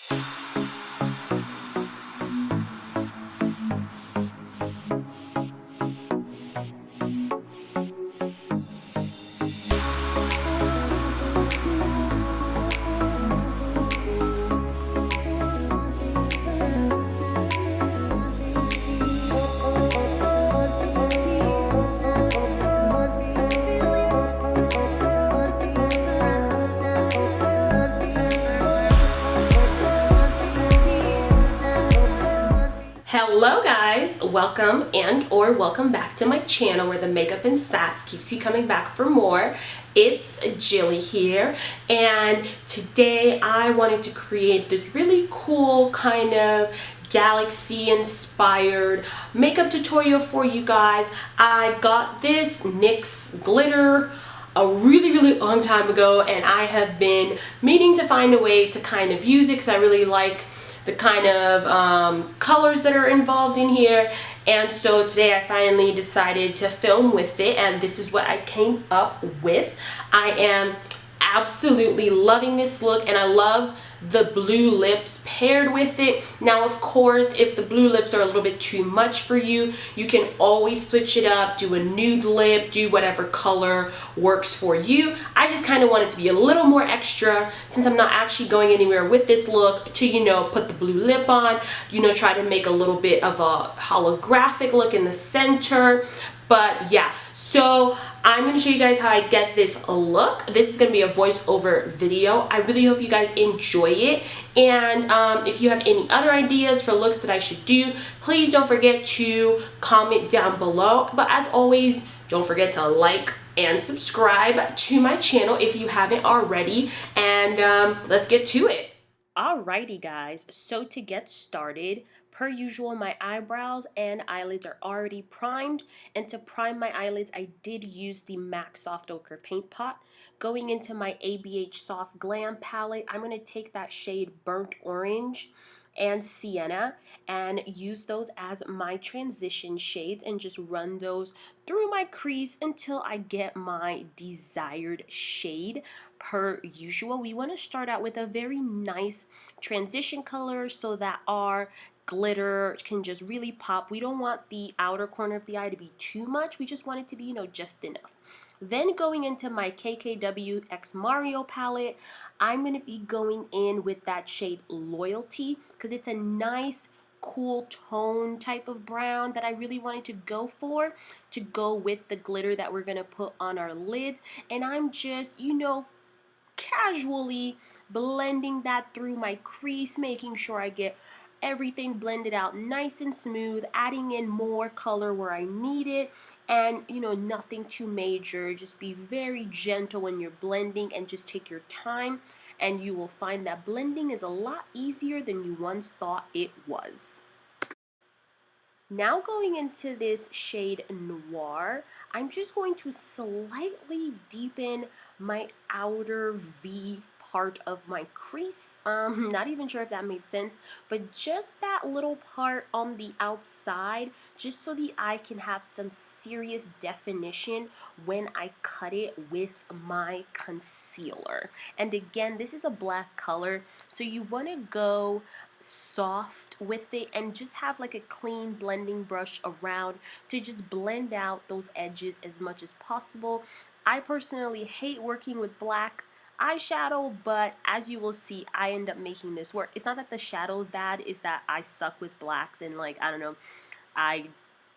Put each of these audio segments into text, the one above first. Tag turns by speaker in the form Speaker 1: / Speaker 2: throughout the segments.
Speaker 1: Hello guys, welcome welcome back to my channel where the makeup and sass keeps you coming back for more. It's Gilly here, and today I wanted to create this really cool kind of galaxy inspired makeup tutorial for you guys. I got this NYX glitter a really long time ago, and I have been meaning to find a way to kind of use it because I really like the kind of colors that are involved in here. And so today I finally decided to film with it, and this is what I came up with. I am absolutely loving this look, and I love the blue lips paired with it. Now, of course, if the blue lips are a little bit too much for you, you can always switch it up, do a nude lip, do whatever color works for you. I just kind of want it to be a little more extra since I'm not actually going anywhere with this look to, you know, put the blue lip on, you know, try to make a little bit of a holographic look in the center. But yeah, so I'm going to show you guys how I get this look. This is going to be a voiceover video. I really hope you guys enjoy it. And if you have any other ideas for looks that I should do, please don't forget to comment down below. But as always, don't forget to like and subscribe to my channel if you haven't already. And let's get to it. Alrighty guys, so to get started, per usual, my eyebrows and eyelids are already primed, and to prime my eyelids, I did use the MAC Soft Ochre Paint Pot. Going into my ABH Soft Glam palette, I'm going to take that shade Burnt Orange and Sienna and use those as my transition shades and just run those through my crease until I get my desired shade. Per usual, we want to start out with a very nice transition color so that our glitter can just really pop. We don't want the outer corner of the eye to be too much. We just want it to be, you know, just enough. Then going into my KKWxMario palette, I'm going to be going in with that shade Loyalty because it's a nice cool tone type of brown that I really wanted to go for to go with the glitter that we're going to put on our lids. And I'm just, you know, casually blending that through my crease, making sure I get everything blended out nice and smooth, adding in more color where I need it, and you know, nothing too major. Just be very gentle when you're blending and just take your time, and you will find that blending is a lot easier than you once thought it was. Now going into this shade Noir, I'm just going to slightly deepen my outer V part of my crease. Not even sure if that made sense, but just that little part on the outside, just so the eye can have some serious definition when I cut it with my concealer. And again, this is a black color, so you want to go soft with it and just have like a clean blending brush around to just blend out those edges as much as possible. I personally hate working with black eyeshadow, but as you will see, I end up making this work. It's not that the shadow is bad, it's that I suck with blacks, and like, I don't know,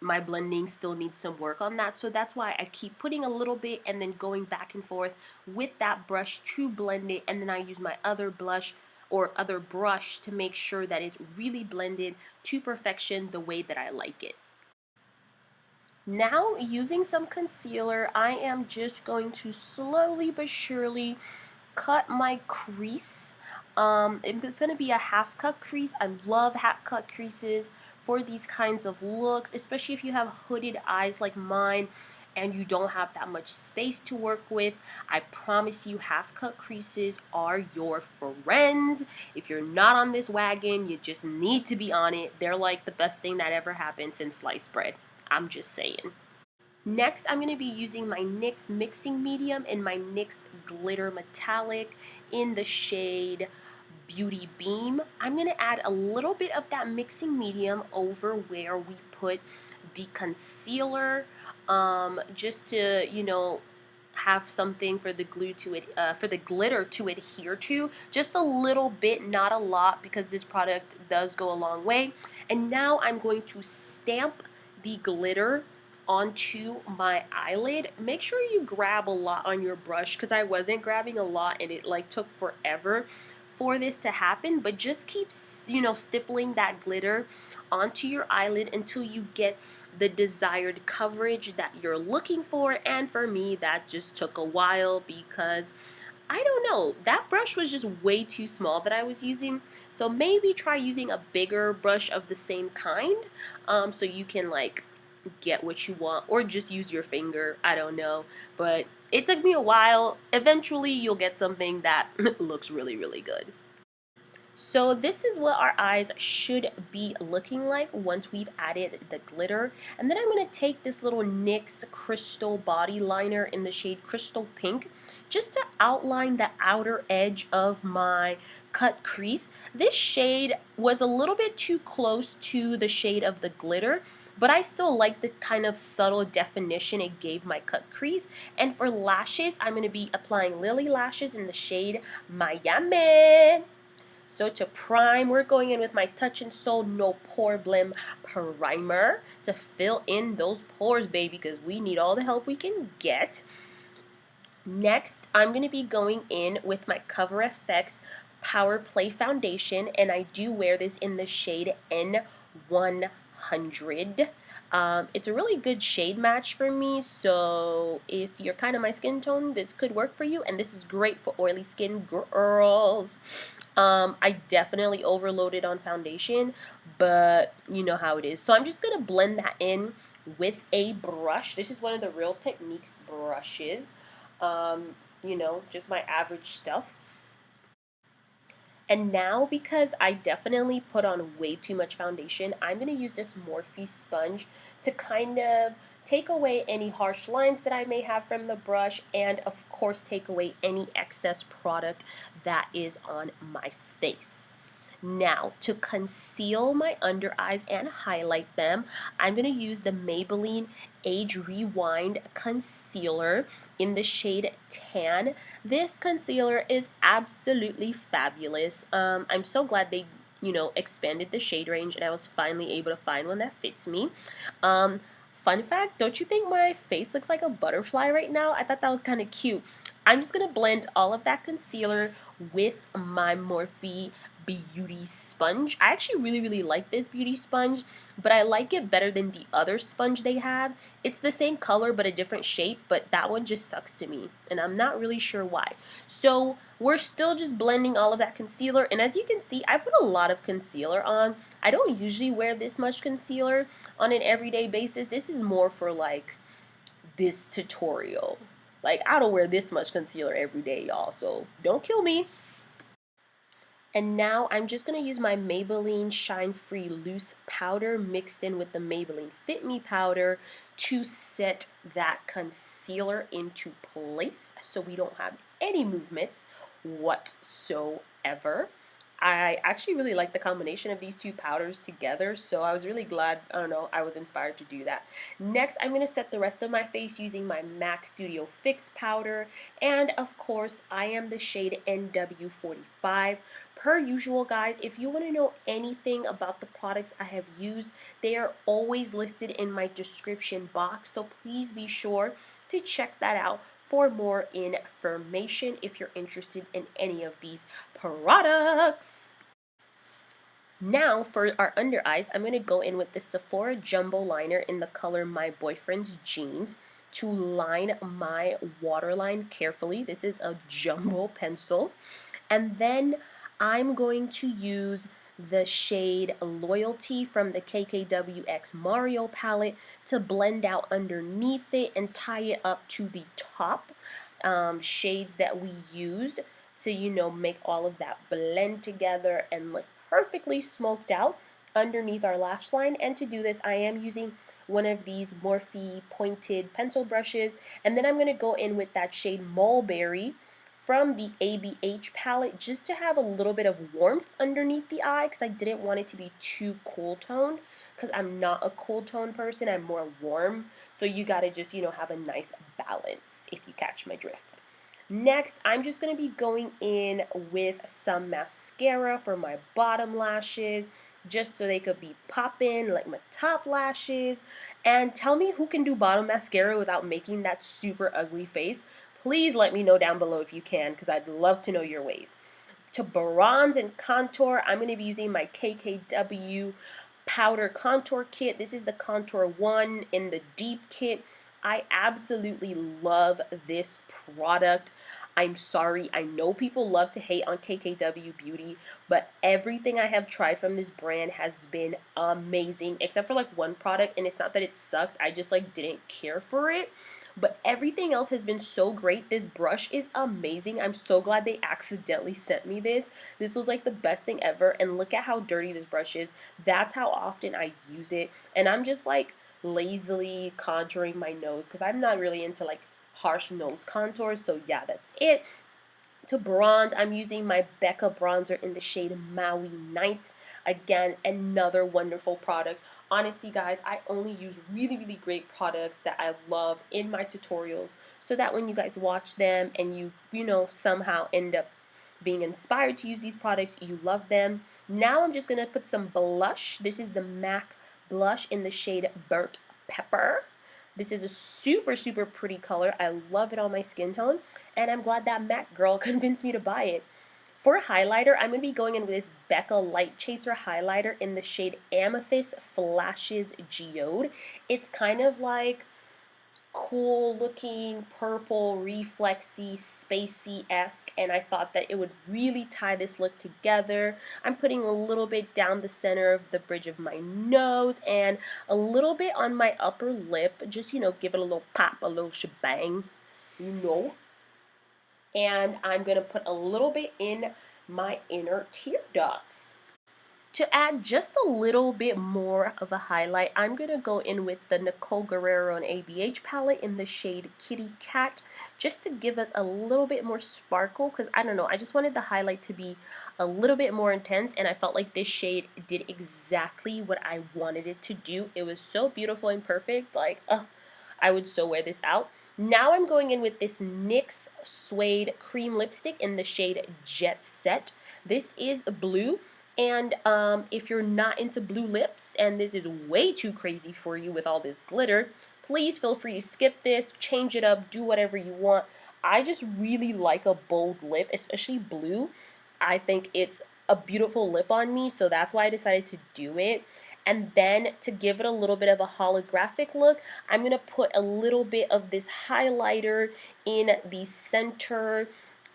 Speaker 1: my blending still needs some work on that. So that's why I keep putting a little bit and then going back and forth with that brush to blend it, and then I use my other brush to make sure that it's really blended to perfection the way that I like it. Now, using some concealer, I am just going to slowly but surely cut my crease. It's going to be a half cut crease. I love half cut creases for these kinds of looks, especially if you have hooded eyes like mine and you don't have that much space to work with. I promise you, half cut creases are your friends. If you're not on this wagon, you just need to be on it. They're like the best thing that ever happened since sliced bread. I'm just saying. Next, I'm going to be using my NYX Mixing Medium and my NYX Glitter Metallic in the shade Beauty Beam, I'm going to add a little bit of that mixing medium over where we put the concealer, just to, you know, have something for the glue to it, for the glitter to adhere to. Just a little bit, not a lot, because this product does go a long way. And now I'm going to stamp the glitter onto my eyelid. Make sure you grab a lot on your brush, because I wasn't grabbing a lot and it like took forever for this to happen. But just keep, you know, stippling that glitter onto your eyelid until you get the desired coverage that you're looking for. And for me, that just took a while because I don't know, that brush was just way too small that I was using. So maybe try using a bigger brush of the same kind, so you can like get what you want, or just use your finger. I don't know, but it took me a while. Eventually you'll get something that looks really, really good. So this is what our eyes should be looking like once we've added the glitter. And then I'm going to take this little NYX Crystal Body Liner in the shade Crystal Pink, just to outline the outer edge of my cut crease. This shade was a little bit too close to the shade of the glitter, but I still like the kind of subtle definition it gave my cut crease. And for lashes, I'm going to be applying Lilly lashes in the shade Miami. So to prime, we're going in with my Touch in Sol No Pore Blim Primer to fill in those pores, baby, because we need all the help we can get. Next, I'm going to be going in with my Cover FX Power Play Foundation, and I do wear this in the shade N100. It's a really good shade match for me, so if you're kind of my skin tone, this could work for you, and this is great for oily skin girls. I definitely overloaded on foundation, but you know how it is. So I'm just going to blend that in with a brush. This is one of the Real Techniques brushes. You know, just my average stuff. And now, because I definitely put on way too much foundation, I'm going to use this Morphe sponge to kind of take away any harsh lines that I may have from the brush, and of course take away any excess product that is on my face. Now, to conceal my under eyes and highlight them, I'm going to use the Maybelline Age Rewind Concealer in the shade Tan. This concealer is absolutely fabulous. I'm so glad they, you know, expanded the shade range and I was finally able to find one that fits me. Fun fact, don't you think my face looks like a butterfly right now? I thought that was kind of cute. I'm just going to blend all of that concealer with my Morphe beauty sponge. I actually really like this beauty sponge, but I like it better than the other sponge they have. It's the same color but a different shape, but that one just sucks to me, and I'm not really sure why. So we're still just blending all of that concealer, and as you can see, I put a lot of concealer on. I don't usually wear this much concealer on an everyday basis. This is more for like this tutorial. Like, I don't wear this much concealer every day, y'all, so don't kill me. And now I'm just going to use my Maybelline Shine Free Loose Powder mixed in with the Maybelline Fit Me Powder to set that concealer into place so we don't have any movements whatsoever. I actually really like the combination of these two powders together, so I was really glad, I don't know, I was inspired to do that. Next, I'm going to set the rest of my face using my MAC Studio Fix powder, and of course, I am the shade NW45. Per usual, guys, if you want to know anything about the products I have used, they are always listed in my description box, so please be sure to check that out for more information if you're interested in any of these products. Now for our under eyes, I'm going to go in with the Sephora Jumbo Liner in the color My Boyfriend's Jeans to line my waterline carefully. This is a jumbo pencil. And then I'm going to use the shade Loyalty from the KKWxMario palette to blend out underneath it and tie it up to the top shades that we used to, you know, make all of that blend together and look perfectly smoked out underneath our lash line. And to do this, I am using one of these Morphe pointed pencil brushes, and then I'm going to go in with that shade Mulberry from the ABH palette just to have a little bit of warmth underneath the eye because I didn't want it to be too cool toned because I'm not a cool tone person, I'm more warm. So you gotta just, you know, have a nice balance if you catch my drift. Next, I'm just going to be going in with some mascara for my bottom lashes, just so they could be popping like my top lashes. And tell me who can do bottom mascara without making that super ugly face. Please let me know down below if you can, because I'd love to know your ways. To bronze and contour, I'm going to be using my KKW powder contour kit. This is the Contour 1 in the Deep kit. I absolutely love this product. I'm sorry, I know people love to hate on KKW Beauty, but everything I have tried from this brand has been amazing, except for like one product, and it's not that it sucked, I just like didn't care for it. But everything else has been so great. This brush is amazing. I'm so glad they accidentally sent me this. This was like the best thing ever, and look at how dirty this brush is. That's how often I use it, and I'm just like lazily contouring my nose because I'm not really into like harsh nose contours. So yeah, that's it. To bronze, I'm using my Becca bronzer in the shade Maui Nights. Again, another wonderful product. Honestly, guys, I only use really, really great products that I love in my tutorials so that when you guys watch them and you know, somehow end up being inspired to use these products, you love them. Now I'm just going to put some blush. This is the MAC blush in the shade Burnt Pepper. This is a super, super pretty color. I love it on my skin tone, and I'm glad that MAC girl convinced me to buy it. For highlighter, I'm going to be going in with this Becca Light Chaser highlighter in the shade Amethyst Flashes Geode. It's kind of like cool looking purple, reflexy, spacey-esque, and I thought that it would really tie this look together. I'm putting a little bit down the center of the bridge of my nose and a little bit on my upper lip, just, you know, give it a little pop, a little shebang, you know. And I'm going to put a little bit in my inner tear ducts. To add just a little bit more of a highlight, I'm going to go in with the Nicole Guerrero and ABH palette in the shade Kitty Cat, just to give us a little bit more sparkle, because I don't know, I just wanted the highlight to be a little bit more intense, and I felt like this shade did exactly what I wanted it to do. It was so beautiful and perfect, like, I would so wear this out. Now I'm going in with this NYX Suede Cream Lipstick in the shade Jet Set. This is blue. And if you're not into blue lips and this is way too crazy for you with all this glitter, please feel free to skip this, change it up, do whatever you want. I just really like a bold lip, especially blue. I think it's a beautiful lip on me, so that's why I decided to do it. And then to give it a little bit of a holographic look, I'm going to put a little bit of this highlighter in the center.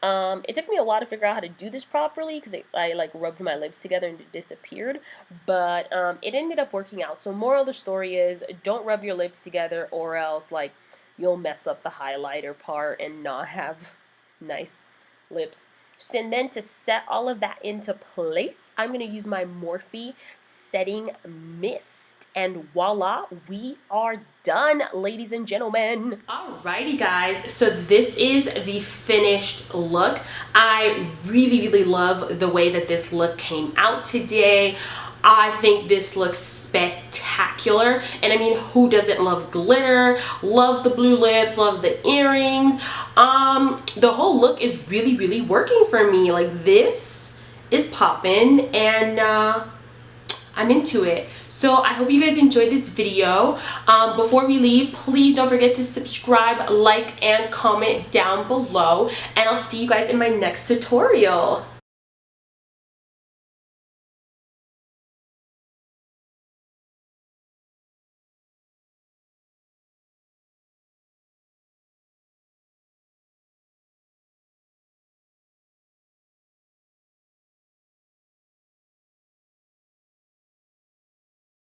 Speaker 1: It took me a while to figure out how to do this properly because I like rubbed my lips together and it disappeared, but it ended up working out. So moral of the story is, don't rub your lips together or else like you'll mess up the highlighter part and not have nice lips. So, and then to set all of that into place, I'm going to use my Morphe Setting Mist. And voila, we are done, ladies and gentlemen. Alrighty, guys, so this is the finished look. I really, really love the way that this look came out today. I think this looks spectacular, and I mean, who doesn't love glitter, love the blue lips, love the earrings. The whole look is really, really working for me. Like, this is popping, and I'm into it. So I hope you guys enjoyed this video. Before we leave, please don't forget to subscribe, like, and comment down below, and I'll see you guys in my next tutorial.